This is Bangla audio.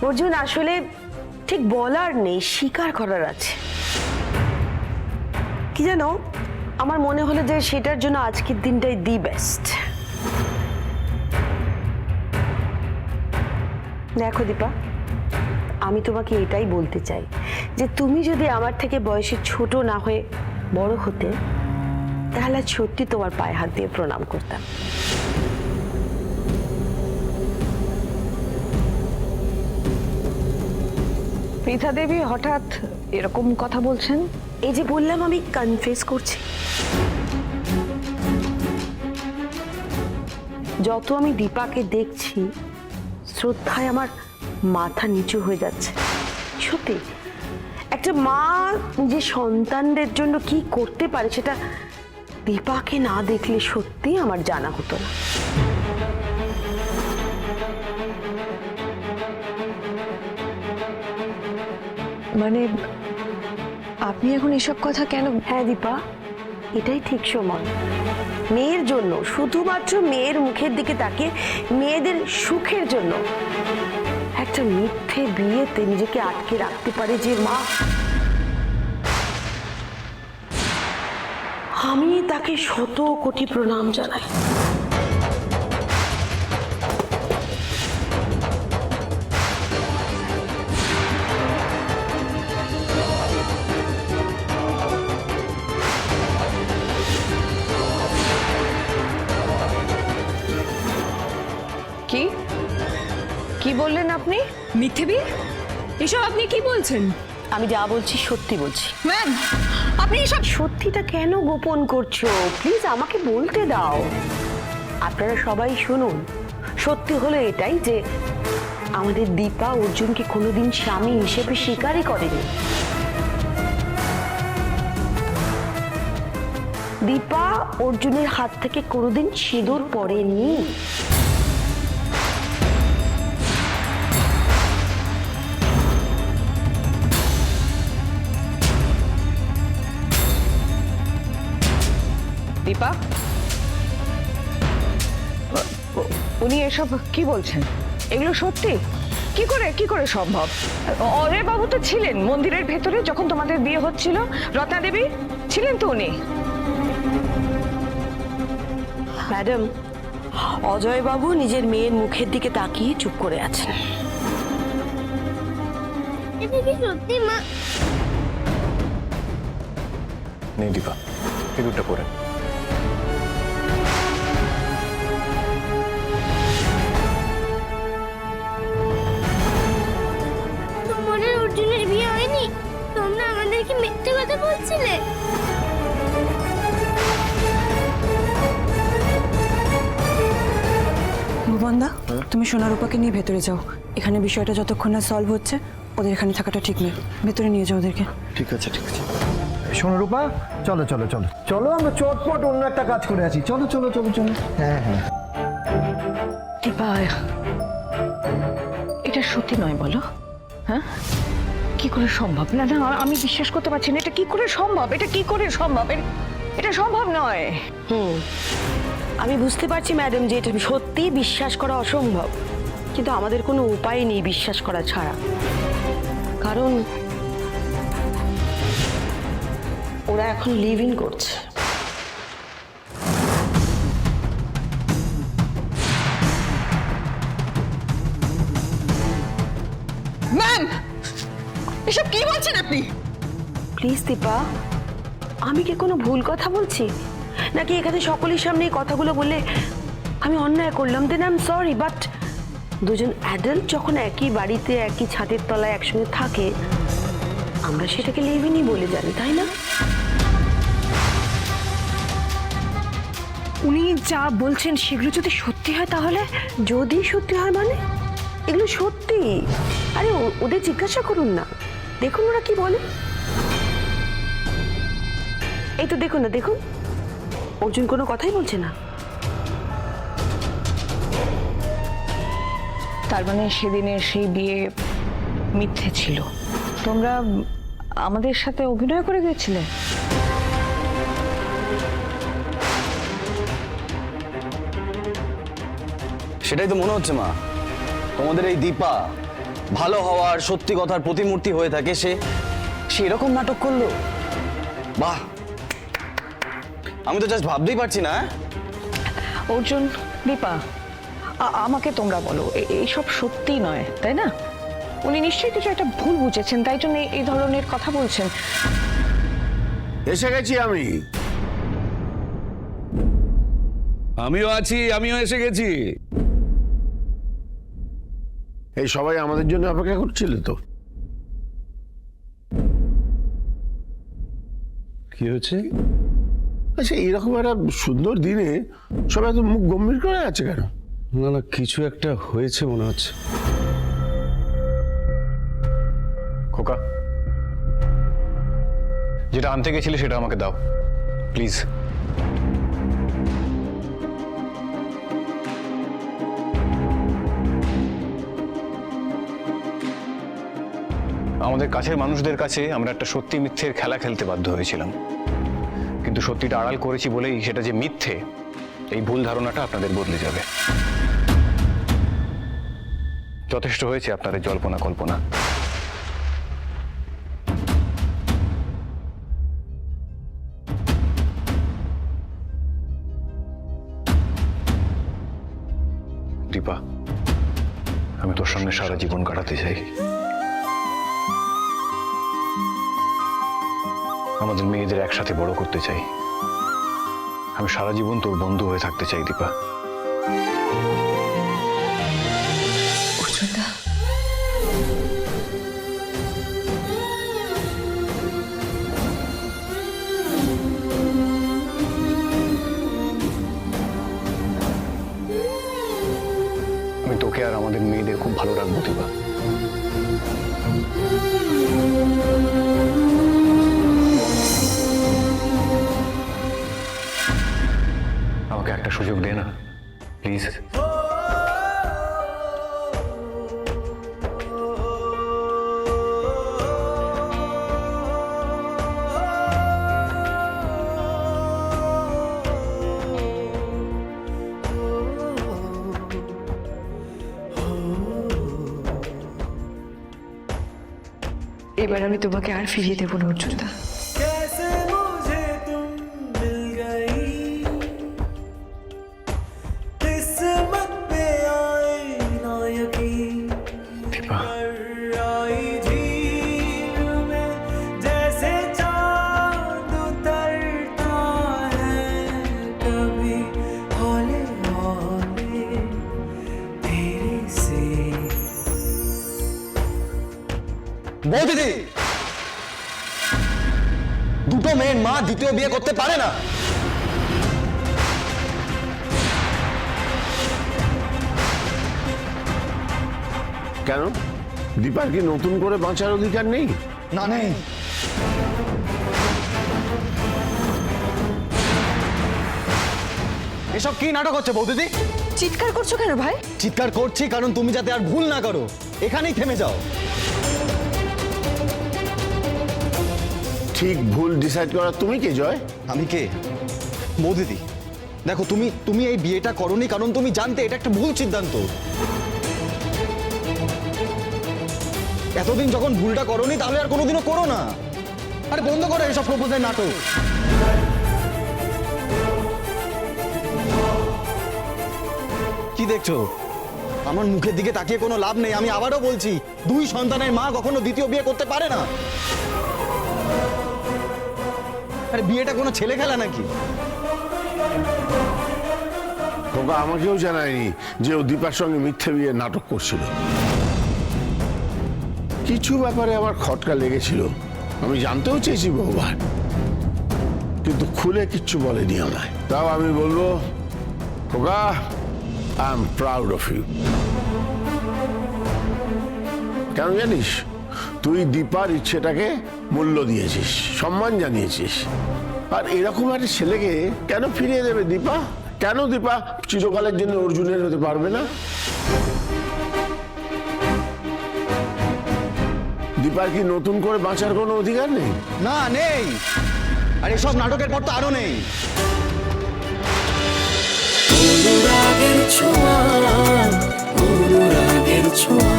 অর্জুন আসলে ঠিক বলার নেই, স্বীকার করার আছে। কি জানো, আমার মনে হলো যে সেটার জন্য আজকের দিনটাই দি বেস্ট। দেখো দীপা, আমি তোমাকে এটাই বলতে চাই যে তুমি যদি আমার থেকে বয়সে ছোট না হয়ে বড় হতে, তাহলে সত্যি তোমার পায়ে হাত দিয়ে প্রণাম করতাম। পৃথা দেবী হঠাৎ এরকম কথা বলছেন? এই যে বললাম, আমি কনফেস করছি। যত আমি দীপাকে দেখছি, শ্রদ্ধায় আমার মাথা নিচু হয়ে যাচ্ছে। সত্যি, একটা মা যে সন্তানদের জন্য কি করতে পারে সেটা দীপাকে না দেখলে সত্যি আমার জানা হতো না। মানে আপনি এখন এসব কথা কেন? হ্যাঁ দীপা, এটাই ঠিক সময়। মেয়ের জন্য, শুধুমাত্র মেয়ের মুখের দিকে তাকিয়ে মেয়েদের সুখের জন্য একটা মিথ্যে বিয়েতে নিজেকে আটকে রাখতে পারে যে মা, আমি তাকে শত কোটি প্রণাম জানাই। কি কি বললেন আপনি? মিথ্যে বিয়ে? এসব আপনি কি বলছেন? আমি যা বলছি সত্যি বলছি। ম্যাম, আপনি এসব সত্যিটা কেন গোপন করছো? প্লিজ আমাকে বলতে দাও। আপনারা সবাই শুনুন, সত্যি হলো এটাই যে আমাদের দীপা অর্জুনকে কোনোদিন স্বামী হিসেবে স্বীকারই করেনি। দীপা অর্জুনের হাত থেকে কোনোদিন সিঁদুর পড়েনি। দীপা, উনি এসব কি বলছেন? এগুলো সত্যি? কি করে সম্ভব? অজয় বাবু তো ছিলেন মন্দিরের ভেতরে যখন তোমাদের বিয়ে হচ্ছিল। রত্না দেবী ছিলেন তো উনি। ম্যাডাম, অজয় বাবু নিজের মেয়ের মুখের দিকে তাকিয়ে চুপ করে আছেন। এটা কি সত্যি মা? নেই দীপা, সিঁদুরটা পরে। তোমাদের অর্জুনের বিয়ে হয়নি? তোমরা আমাদেরকে মিথ্যে কথা বলছিলে। ভুবনদা, তুমি সোনারূপাকে নিয়ে ভেতরে যাও। এখানে বিষয়টা যতক্ষণ না সলভ হচ্ছে, ওদের এখানে থাকাটা ঠিক নয়। ভেতরে নিয়ে যাও ওদেরকে। ঠিক আছে ঠিক আছে। শোনো রূপা, চলো চলো চলো চলো, আমরা চটপট অন্য একটা কাজ করে আছি। চলো চলো চলো চলো। হ্যাঁ হ্যাঁ। দীপা, এটা সত্যি নয় বলো? হ্যাঁ, কি করে সম্ভব? না না, আমি বিশ্বাস করতে পারছি না। এটা কি করে সম্ভব? এটা কি করে সম্ভব? এটা সম্ভব নয়। আমি বুঝতে পারছি ম্যাডাম যে এটা সত্যি বিশ্বাস করা অসম্ভব, কিন্তু আমাদের কোনো উপায় নেই বিশ্বাস করা ছাড়া। কারণ ওরা এখন লিভ ইন করছে। ম্যাম, এসব কি বলছেন আপনি? প্লিজ দীপা, আমি কি কোনো ভুল কথা বলছি নাকি এখানে সকলের সামনে এই কথাগুলো বলে আমি অন্যায় করলাম? Then I am sorry, but দুজন অ্যাডাল্ট যখন একই বাড়িতে একই ছাদের তলায় একসঙ্গে থাকে, আমরা সেটাকে লিভ ইনই বলে জানি, তাই না? উনি যা বলছেন সেগুলো যদি সত্যি হয় তাহলে? যদি সত্যি হয় মানে? এগুলো সত্যি। আরে ওদের জিজ্ঞাসা করুন না, দেখুন ওরা কি বলে। এই তো দেখুন না, দেখুন অর্জুন কোনো কথাই বলছে না। তার মানে সেদিনের সেই বিয়ে মিথ্যে ছিল। তোমরা আমাদের সাথে অভিনয় করে গেছিলে। সেটাই তো মনে হচ্ছে মা। তোমাদের এই দীপা ভালো হওয়ার, সত্যি কথার প্রতিমূর্তি হয়ে থাকে, সে সেরকম নাটক করলো। বাহ, আমি তো জাস্ট ভাবতেই পারছি না। অর্জুন, দীপা, আমাকে তোমরা বলো, এইসব সত্যি নয়, তাই না? উনি নিশ্চয়ই কিছু একটা ভুল বুঝেছেন, তাই জন্য এই ধরনের কথা বলছেন। এসে গেছি আমি। আমিও আছি, আমিও এসে গেছি। এই সবাই আমাদের জন্য অপেক্ষা করছিল তো। কি হয়েছে? আচ্ছা, এইরকম একটা সুন্দর দিনে সবাই তো মুখ গম্ভীর করে আছে কেন? না না, কিছু একটা হয়েছে মনে হচ্ছে। খোকা, যেটা আনতে গেছিলে সেটা আমাকে দাও প্লিজ। আমাদের কাছের মানুষদের কাছে আমরা একটা সত্যি মিথ্যের খেলা খেলতে বাধ্য হয়েছিলাম, কিন্তু সত্যিটা আড়াল করেছি বলেই সেটা যে মিথ্যে, এই ভুল ধারণাটা আপনাদের বদলে যাবে। যথেষ্ট হয়েছে আপনাদের জল্পনা কল্পনা। দীপা, আমি তোর সঙ্গে সারা জীবন কাটাতে চাই। আমাদের মেয়েদের একসাথে বড় করতে চাই। আমি সারা জীবন তোর বন্ধু হয়ে থাকতে চাই দীপা। আমি তোকে আর আমাদের মেয়েদের খুব ভালো রাখবো দীপা। আমাকে একটা সুযোগ দে না প্লিজ। এবার আমি তোমাকে আর ফিরিয়ে দেবো না অর্জুনদা। দীপা, বৌদিদি, দুটো মেয়ের মা দ্বিতীয় বিয়ে করতে পারে না। কেন? দীপার কি নতুন করে বাঁচার অধিকার নেই? না, নেই। এসব কি নাটক হচ্ছে বৌদিদি? চিৎকার করছো কেন ভাই? চিৎকার করছি কারণ তুমি যাতে আর ভুল না করো, এখানেই থেমে যাও। ঠিক ভুল ডিসাইড করা তুমি কে জয়? আমি কে? বৌদিদি দেখো, তুমি এই বিয়েটা করোনি কারণ তুমি জানতে এটা একটা ভুল সিদ্ধান্ত। এতদিন যখন ভুলটা করোনি তাহলে আর কোনোদিনও করো না। আরে বন্ধ করো এসব প্রপোজাল নাটক। কি দেখছো? আমার মুখের দিকে তাকিয়ে কোনো লাভ নেই। আমি আবারও বলছি, দুই সন্তানের মা কখনো দ্বিতীয় বিয়ে করতে পারে না। আরে বিয়েটা কোনো ছেলে খেলা নাকি? খোকা আমাকেও জানায়নি যে ও দীপার সঙ্গে মিথ্যে বিয়ে নাটক করছিল। কিছু ব্যাপারে আমার খটকা লেগেছিল, আমি জানতেও চেয়েছি বহুবার, কিন্তু খুলে কিচ্ছু বলেনি আমায়। তাও আমি বলবো, খোকা, I am proud of you. কেন জানিস? তুই দীপার ইচ্ছেটাকে মূল্য দিয়েছিস, সম্মান জানিয়েছিস। আর এরকম একটা ছেলেকে কেন ফিরিয়ে দেবে দীপা? কেন দীপা চিরকালের জন্য অর্জুনের হতে পারবে না? দীপার কি নতুন করে বাঁচার কোনো অধিকার নেই? না, নেই। আর এসব নাটকের পর তো আরো নেই। অনুরাগের ছোঁয়া, অনুরাগের ছোঁয়া।